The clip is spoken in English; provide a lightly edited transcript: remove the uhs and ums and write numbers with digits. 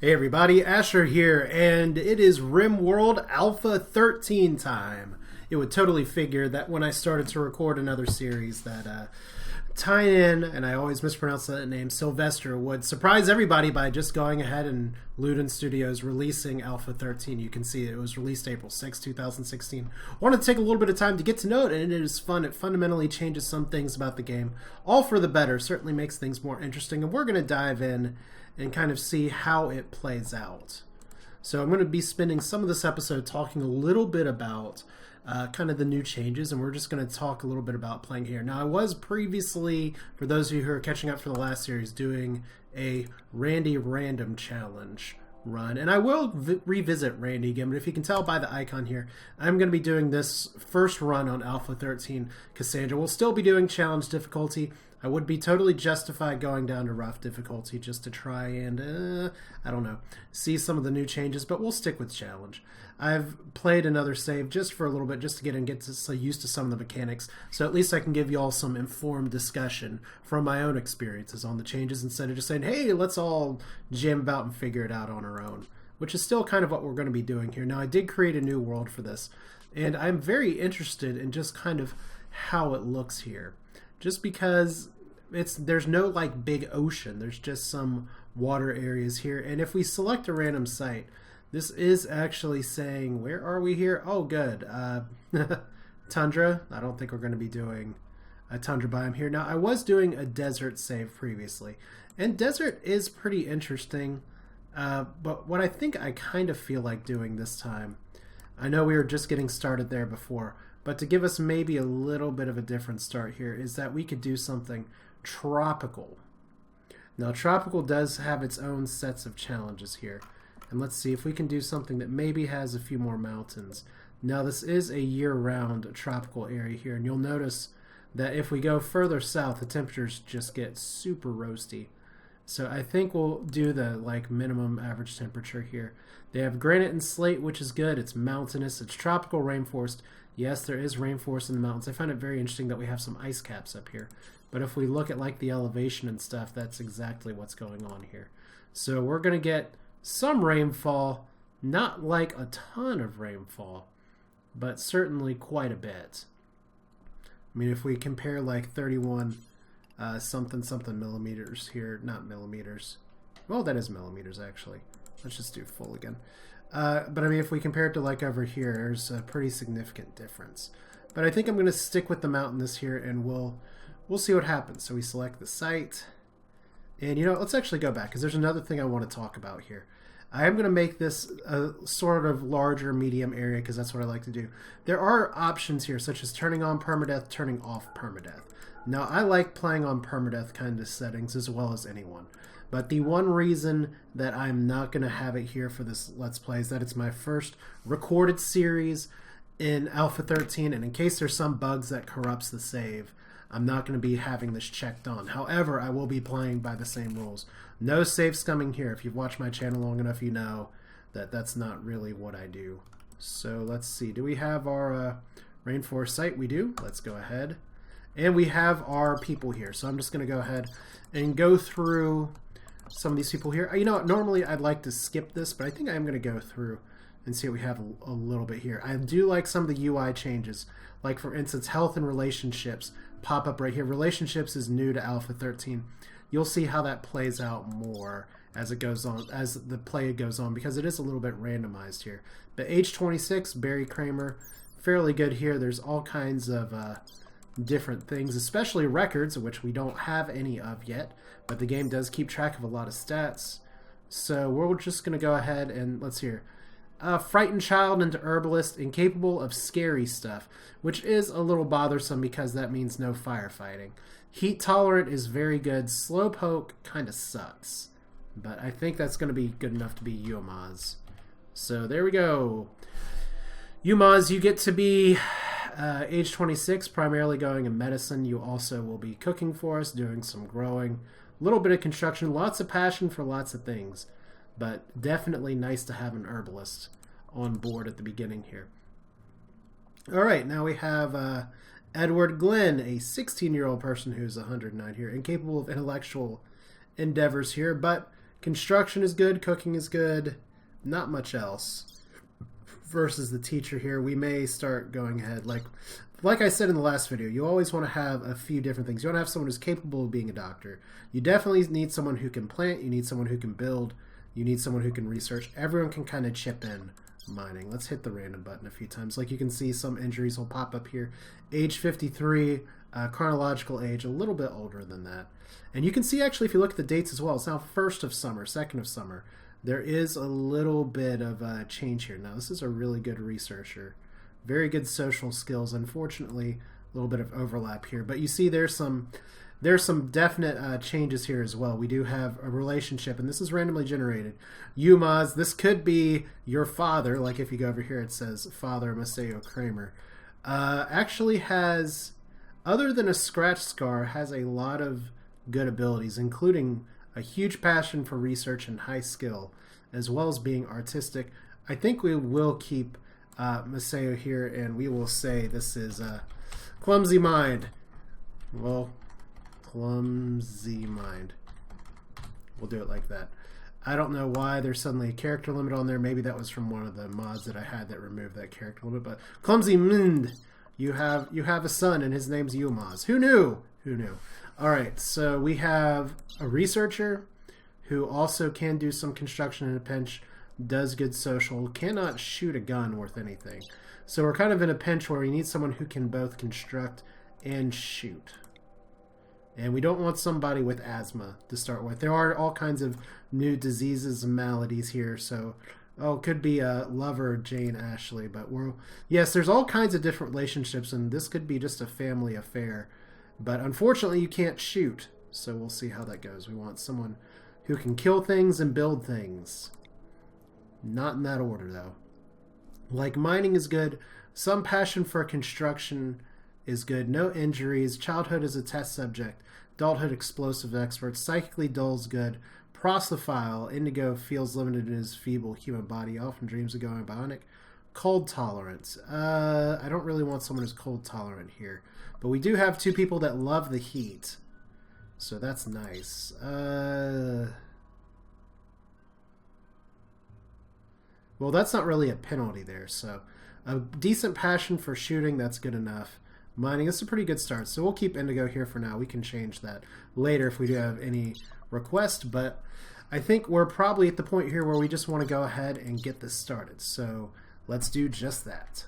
Hey everybody, Asher here, and it is RimWorld Alpha 13 time. It would totally figure that when I started to record another series that Tynan, and I always mispronounce that name, Sylvester, would surprise everybody by just going ahead and Luden Studios releasing Alpha 13. You can see it was released April 6, 2016. I wanted to take a little bit of time to get to know it, and it is fun. It fundamentally changes some things about the game, all for the better. Certainly makes things more interesting, and we're going to dive in and kind of see how it plays out. So I'm going to be spending some of this episode talking a little bit about kind of the new changes, and we're just going to talk a little bit about playing here. Now, I was previously, for those of you who are catching up for the last series, doing a Randy Random Challenge run, and I will revisit Randy again, but if you can tell by the icon here, I'm going to be doing this first run on Alpha 13 Cassandra. We'll still be doing challenge difficulty. I would be totally justified going down to rough difficulty just to try and, I don't know, see some of the new changes, but we'll stick with challenge. I've played another save just for a little bit, just to get so used to some of the mechanics, so at least I can give you all some informed discussion from my own experiences on the changes instead of just saying, hey, let's all jam about and figure it out on our own, which is still kind of what we're going to be doing here. Now, I did create a new world for this, and I'm very interested in just kind of how it looks here. Just because there's no like big ocean, there's just some water areas here, and if we select a random site, this is actually saying, where are we here? Oh, good. Tundra. I don't think we're going to be doing a tundra biome here. Now, I was doing a desert save previously, and desert is pretty interesting, but what I think I kind of feel like doing this time, I know we were just getting started there before, but to give us maybe a little bit of a different start here is that we could do something tropical. Now, tropical does have its own sets of challenges here. And let's see if we can do something that maybe has a few more mountains. Now, this is a year-round tropical area here, and you'll notice that if we go further south, the temperatures just get super roasty. So I think we'll do the minimum average temperature here. They have granite and slate, which is good. It's mountainous. It's tropical rainforest. Yes, there is rainforest in the mountains. I find it very interesting that we have some ice caps up here. But if we look at the elevation and stuff, that's exactly what's going on here. So we're going to get some rainfall, not like a ton of rainfall, but certainly quite a bit. I mean, if we compare 31 something millimeters here, not millimeters. Well, that is millimeters actually. Let's just do full again. But I mean, if we compare it to over here, there's a pretty significant difference. But I think I'm going to stick with the mountainous here, and we'll see what happens. So we select the site, and let's actually go back, because there's another thing I want to talk about here. I am going to make this a sort of larger medium area, because that's what I like to do. There are options here, such as turning on permadeath, turning off permadeath. Now, I like playing on permadeath kind of settings as well as anyone. But the one reason that I'm not going to have it here for this Let's Play is that it's my first recorded series in Alpha 13, and in case there's some bugs that corrupts the save, I'm not going to be having this checked on. However, I will be playing by the same rules. No save scumming here. If you've watched my channel long enough, you know that that's not really what I do. So let's see. Do we have our rainforest site? We do. Let's go ahead. And we have our people here. So I'm just going to go ahead and go through some of these people here. You know what? Normally I'd like to skip this, but I think I'm going to go through and see what we have a little bit here. I do like some of the UI changes. Like, for instance, health and relationships pop up right here. Relationships is new to Alpha 13. You'll see how that plays out more as it goes on, as the play goes on, because it is a little bit randomized here. But age 26, Barry Kramer, fairly good here. There's all kinds of different things, especially records, which we don't have any of yet, but the game does keep track of a lot of stats. So we're just going to go ahead and let's hear. Frightened child into herbalist, incapable of scary stuff, which is a little bothersome because that means no firefighting. Heat tolerant is very good. Slowpoke kind of sucks, but I think that's going to be good enough to be Umaz. So there we go. Umaz, you get to be age 26, primarily going in medicine. You also will be cooking for us, doing some growing, a little bit of construction, lots of passion for lots of things. But definitely nice to have an herbalist on board at the beginning here. All right, now we have Edward Glenn, a 16-year-old person who's 109 here, incapable of intellectual endeavors here, but Construction is good. Cooking is good. Not much else. Versus the teacher here, we may start going ahead. Like I said in the last video, you always want to have a few different things. You want to have someone who's capable of being a doctor. You definitely need someone who can plant. You need someone who can build. You need someone who can research. Everyone can kind of chip in mining. Let's hit the random button a few times. Like you can see, some injuries will pop up here. Age 53, chronological age, a little bit older than that. And you can see, actually, if you look at the dates as well, it's now 1st of summer, 2nd of summer. There is a little bit of a change here. Now, this is a really good researcher. Very good social skills. Unfortunately, a little bit of overlap here. But you see there's some definite changes here as well. We do have a relationship, and this is randomly generated. Yumaz, this could be your father. Like if you go over here, it says Father Maceo Kramer. Actually has, other than a scratch scar, has a lot of good abilities, including a huge passion for research and high skill, as well as being artistic. I think we will keep Maceo here, and we will say this is Clumsy Mind. Well, Clumsy Mind. We'll do it like that. I don't know why there's suddenly a character limit on there. Maybe that was from one of the mods that I had that removed that character limit. But Clumsy Mind, you have a son, and his name's Yumaz. Who knew? Who knew? All right, so we have a researcher who also can do some construction in a pinch, does good social, cannot shoot a gun worth anything. So we're kind of in a pinch where we need someone who can both construct and shoot. And we don't want somebody with asthma to start with. There are all kinds of new diseases and maladies here, so it could be a lover, Jane Ashley, but yes, there's all kinds of different relationships, and this could be just a family affair. But unfortunately, you can't shoot, so we'll see how that goes. We want someone who can kill things and build things. Not in that order, though. Like, mining is good. Some passion for construction is good. No injuries. Childhood is a test subject. Adulthood, explosive expert. Psychically dull is good. Prosophiles. Indigo feels limited in his feeble human body. Often dreams of going bionic. Cold tolerance. I don't really want someone who's cold tolerant here. But we do have 2 people that love the heat. So that's nice. Well, that's not really a penalty there. So a decent passion for shooting, that's good enough. Mining, that's a pretty good start. So we'll keep Indigo here for now. We can change that later if we do have any requests. But I think we're probably at the point here where we just want to go ahead and get this started. So let's do just that.